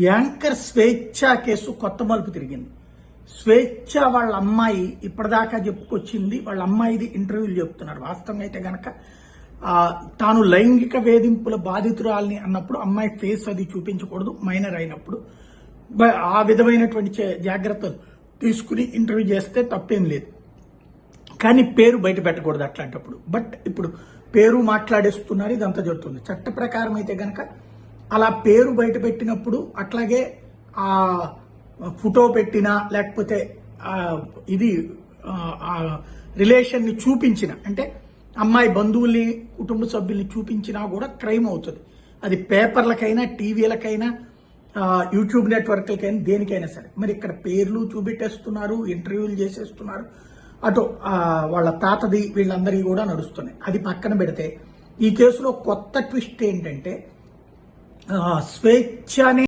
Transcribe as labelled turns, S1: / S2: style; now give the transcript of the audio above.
S1: Anchor స్వేచ్ఛ case కొత్త మలుపు తిరిగింది. స్వేచ్ఛ వాళ్ళ అమ్మాయి ఇప్పటిదాకా చెప్పుకొచ్చింది, వాళ్ళ అమ్మాయిది ఇంటర్వ్యూలు చెప్తున్నారు. వాస్తవంగా అయితే గనక తాను లైంగిక వేధింపుల బాధితురాలని అన్నప్పుడు అమ్మాయి ఫేస్ అది చూపించకూడదు, మైనర్ అయినప్పుడు ఆ విధమైనటువంటి జాగ్రత్తలు తీసుకుని ఇంటర్వ్యూ చేస్తే తప్పేం లేదు. కానీ పేరు బయట పెట్టకూడదు అట్లాంటప్పుడు. బట్ ఇప్పుడు పేరు మాట్లాడేస్తున్నారు, ఇదంతా జరుగుతుంది. చట్ట ప్రకారం అయితే గనక అలా పేరు బయట పెట్టినప్పుడు, అట్లాగే ఆ ఫోటో పెట్టినా లేకపోతే ఇది రిలేషన్ని చూపించిన, అంటే అమ్మాయి బంధువుల్ని కుటుంబ సభ్యుల్ని చూపించినా కూడా క్రైమ్ అవుతుంది. అది పేపర్లకైనా టీవీలకైనా యూట్యూబ్ నెట్వర్క్లకైనా దేనికైనా సరే. మరి ఇక్కడ పేర్లు చూపెట్టేస్తున్నారు, ఇంటర్వ్యూలు చేసేస్తున్నారు. అటు వాళ్ళ తాతది వీళ్ళందరికీ కూడా నడుస్తున్నాయి. అది పక్కన పెడితే ఈ కేసులో కొత్త ట్విస్ట్ ఏంటంటే స్వేచ్ఛ